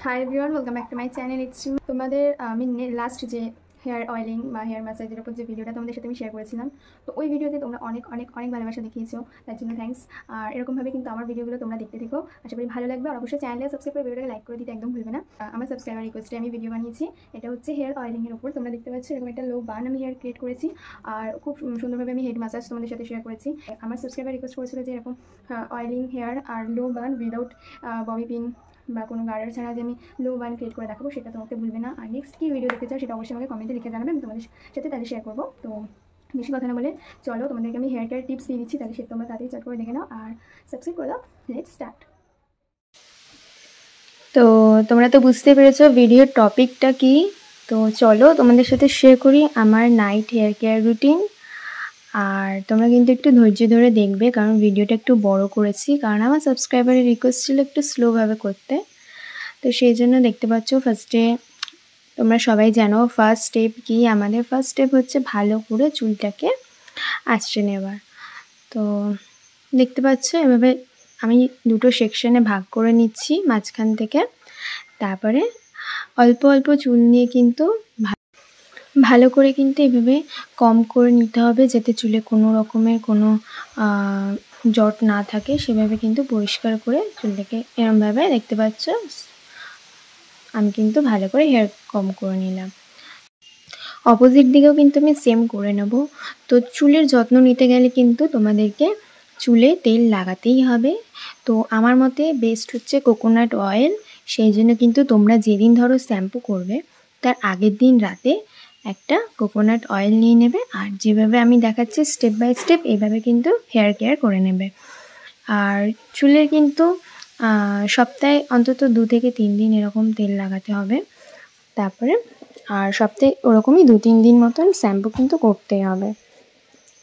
Hi everyone, welcome back to my channel. It's তোমাদের আমি last যে হেয়ার অয়েলিং বা হেয়ার ম্যাসাজের উপর যে ভিডিওটা তোমাদের সাথে আমি শেয়ার করেছিলাম, তো ওই ভিডিওতে তোমরা অনেক অনেক অনেক ভালোবাসা দেখিয়েছো, তার জন্য থ্যাঙ্কস। আর এরকমভাবে কিন্তু আমার ভিডিওগুলো তোমরা দেখতে থেকো, আশা করি ভালো লাগবে। আর অবশ্যই চ্যানেলে সাবস্ক্রাইব করে ভিডিওটাকে লাইক করে দিতে একদম ভুলবে না। আমার সাবস্ক্রাইবার রিকোয়েস্টে আমি ভিডিও বানিয়েছি। এটা হচ্ছে হেয়ার অয়েলিংয়ের উপর। তোমরা দেখতে পাচ্ছ এরকম একটা লো বান আমি হেয়ার ক্রিয়েট করেছি, আর খুব সুন্দরভাবে আমি হেড ম্যাসাজ তোমাদের সাথে শেয়ার করেছি। আমার সাবস্ক্রাইবার রিকোয়েস্ট করেছিল যে এরকম অয়েলিং হেয়ার আর লো বান উইদাউট ববি পিন বা কোনো গার্ডার ছাড়া যে আমি লো বান ক্রিয়েট করে দেখাবো, সেটা তোমাকে ভুলবে না। আর নেক্সট কী ভিডিও দেখতে চাও সেটা অবশ্যই আমাকে কমেন্টে লিখে জানাবে, আমি তোমাদের সাথে তাহলে শেয়ার করবো। তো বেশি কথা না বলে চলো তোমাদেরকে আমি হেয়ার কেয়ার টিপস দিয়ে দিচ্ছি, তাহলে সে তোমরা তাড়াতাড়ি চট করে দেখে নাও আর সাবস্ক্রাইব করে দাও। Let's start. তো তোমরা তো বুঝতে পেরেছো ভিডিওর টপিকটা কি। তো চলো তোমাদের সাথে শেয়ার করি আমার নাইট হেয়ার কেয়ার রুটিন। আর তোমরা কিন্তু একটু ধৈর্য ধরে দেখবে, কারণ ভিডিওটা একটু বড় করেছি, কারণ আমার সাবস্ক্রাইবারের রিকোয়েস্ট ছিল একটু স্লোভাবে করতে। তো সেই জন্য দেখতে পাচ্ছ ফার্স্টে তোমরা সবাই জানো ফার্স্ট স্টেপ কি। আমাদের ফার্স্ট স্টেপ হচ্ছে ভালো করে চুলটাকে আঁচড়ে নেওয়ার। তো দেখতে পাচ্ছ এভাবে আমি দুটো সেকশনে ভাগ করে নিচ্ছি মাঝখান থেকে। তারপরে অল্প অল্প চুল নিয়ে কিন্তু ভালো করে কিন্তু এভাবে কম করে নিতে হবে, যাতে চুলে কোনো রকমের কোনো জট না থাকে। সেভাবে কিন্তু পরিষ্কার করে চুলটাকে এরমভাবে দেখতে পাচ্ছ আমি কিন্তু ভালো করে হেয়ার কম করে নিলাম। অপোজিট দিকেও কিন্তু আমি সেম করে নেব। তো চুলের যত্ন নিতে গেলে কিন্তু তোমাদেরকে চুলে তেল লাগাতেই হবে। তো আমার মতে বেস্ট হচ্ছে কোকোনাট অয়েল। সেই জন্য কিন্তু তোমরা যেদিন ধরো শ্যাম্পু করবে তার আগের দিন রাতে একটা কোকোনাট অয়েল নিয়ে নেবে, আর যেভাবে আমি দেখাচ্ছি স্টেপ বাই স্টেপ এইভাবে কিন্তু হেয়ার কেয়ার করে নেবে। আর চুলের কিন্তু সপ্তাহে অন্তত 2 থেকে 3 দিন এরকম তেল লাগাতে হবে। তারপরে আর সপ্তাহে ওরকমই 2-3 দিন মতন শ্যাম্পু কিন্তু করতেই হবে,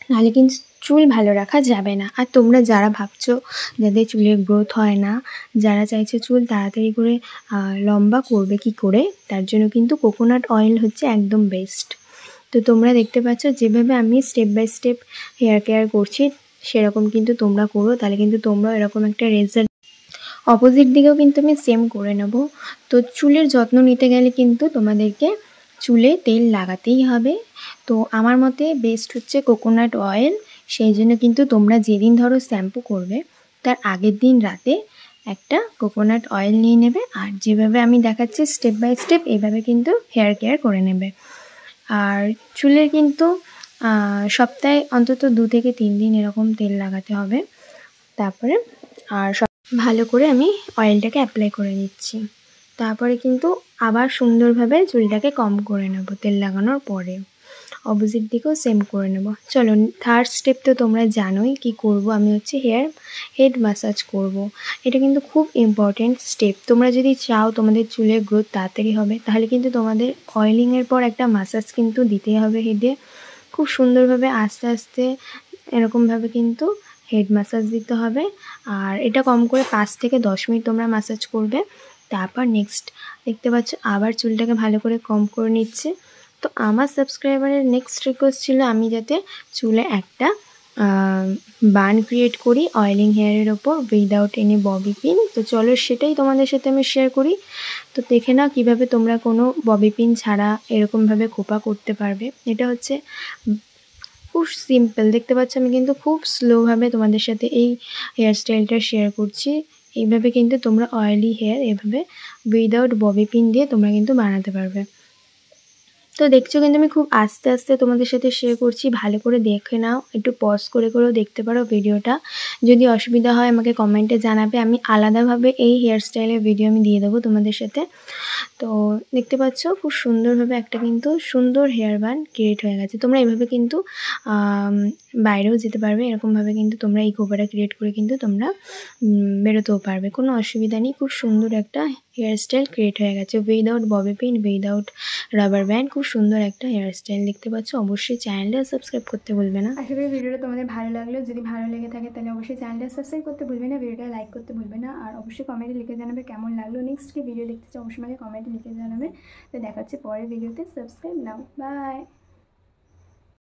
নাহলে কিন্তু চুল ভালো রাখা যাবে না। আর তোমরা যারা ভাবছো যাদের চুলের গ্রোথ হয় না, যারা চাইছে চুল তাড়াতাড়ি করে লম্বা করবে কি করে, তার জন্য কিন্তু কোকোনাট অয়েল হচ্ছে একদম বেস্ট। তো তোমরা দেখতে পাচ্ছ যেভাবে আমি step by step hair care করছি সেরকম কিন্তু তোমরা করো, তাহলে কিন্তু তোমরা এরকম একটা রেজাল্ট। অপোজিট দিকেও কিন্তু আমি সেম করে নেব। তো চুলের যত্ন নিতে গেলে কিন্তু তোমাদেরকে চুলে তেল লাগাতেই হবে। তো আমার মতে বেস্ট হচ্ছে কোকোনাট অয়েল। সেই জন্য কিন্তু তোমরা যেদিন ধরো শ্যাম্পু করবে তার আগের দিন রাতে একটা কোকোনাট অয়েল নিয়ে নেবে, আর যেভাবে আমি দেখাচ্ছি স্টেপ বাই স্টেপ এইভাবে কিন্তু হেয়ার কেয়ার করে নেবে। আর চুলের কিন্তু সপ্তাহে অন্তত 2 থেকে 3 দিন এরকম তেল লাগাতে হবে। তারপরে আর ভালো করে আমি অয়েলটাকে অ্যাপ্লাই করে নিচ্ছি। তারপরে কিন্তু আবার সুন্দরভাবে চুলটাকে কম করে নেব তেল লাগানোর পরে। অপোজিট দিকেও সেম করে নেব। চলো থার্ড স্টেপ তো তোমরা জানোই কি করব। আমি হচ্ছে হেড ম্যাসাজ করব। এটা কিন্তু খুব ইম্পর্টেন্ট স্টেপ। তোমরা যদি চাও তোমাদের চুলের গ্রোথ তাড়াতাড়ি হবে, তাহলে কিন্তু তোমাদের অয়েলিংয়ের পর একটা ম্যাসাজ কিন্তু দিতেই হবে হেডে। খুব সুন্দরভাবে আস্তে আস্তে এরকমভাবে কিন্তু হেড ম্যাসাজ দিতে হবে। আর এটা কম করে 5 থেকে 10 মিনিট তোমরা ম্যাসাজ করবে। তারপর নেক্সট দেখতে পাচ্ছ আবার চুলটাকে ভালো করে কম করে নিচ্ছে। তো আমার সাবস্ক্রাইবারের নেক্সট রিকোয়েস্ট ছিল আমি যাতে চুলে একটা বান ক্রিয়েট করি অয়েলিং হেয়ারের ওপর উইদাউট এনি ববি পিন। তো চলো সেটাই তোমাদের সাথে আমি শেয়ার করি। তো দেখে নাও কীভাবে তোমরা কোনো ববি পিন ছাড়া এরকমভাবে খোপা করতে পারবে। এটা হচ্ছে খুব সিম্পল। দেখতে পাচ্ছ আমি কিন্তু খুব স্লোভাবে তোমাদের সাথে এই হেয়ারস্টাইলটা শেয়ার করছি। এইভাবে কিন্তু তোমরা অয়েলি হেয়ার এভাবে উইদাউট ববি পিন দিয়ে তোমরা কিন্তু বানাতে পারবে। তো দেখছো কিন্তু আমি খুব আস্তে আস্তে তোমাদের সাথে শেয়ার করছি, ভালো করে দেখে নাও। একটু পজ করে করেও দেখতে পারো ভিডিওটা। যদি অসুবিধা হয় আমাকে কমেন্টে জানাবে, আমি আলাদাভাবে এই হেয়ারস্টাইলের ভিডিও আমি দিয়ে দেবো তোমাদের সাথে। তো দেখতে পাচ্ছ খুব সুন্দরভাবে একটা কিন্তু সুন্দর হেয়ার বান ক্রিয়েট হয়ে গেছে। তোমরা এইভাবে কিন্তু বাইরেও যেতে পারবে, এরকমভাবে কিন্তু তোমরা এই খোপাটা ক্রিয়েট করে কিন্তু তোমরা বেরোতেও পারবে, কোনো অসুবিধা নেই। খুব সুন্দর একটা হেয়ারস্টাইল ক্রিয়েট হয়ে গেছে without Bobby pin, without rubber band. খুব সুন্দর একটা হেয়ারস্টাইল দেখতে পাচ্ছ। অবশ্যই চ্যানেলটা সাবস্ক্রাইব করতে ভুলবে না। আশা করি ভিডিওটা তোমাদের ভালো লাগলো। যদি ভালো লেগে থাকে তাহলে অবশ্যই চ্যানেলটা সাবস্ক্রাইব করতে ভুলবে না, ভিডিওটা লাইক করতে ভুলবে না। আর অবশ্যই কমেন্টে লিখে জানাবে কেমন লাগলো। নেক্সট কি ভিডিও দেখতে চাও অবশ্যই আমাকে কমেন্টে লিখে জানাবে। তো দেখা হচ্ছে পরের ভিডিওতে। Subscribe now. বাই।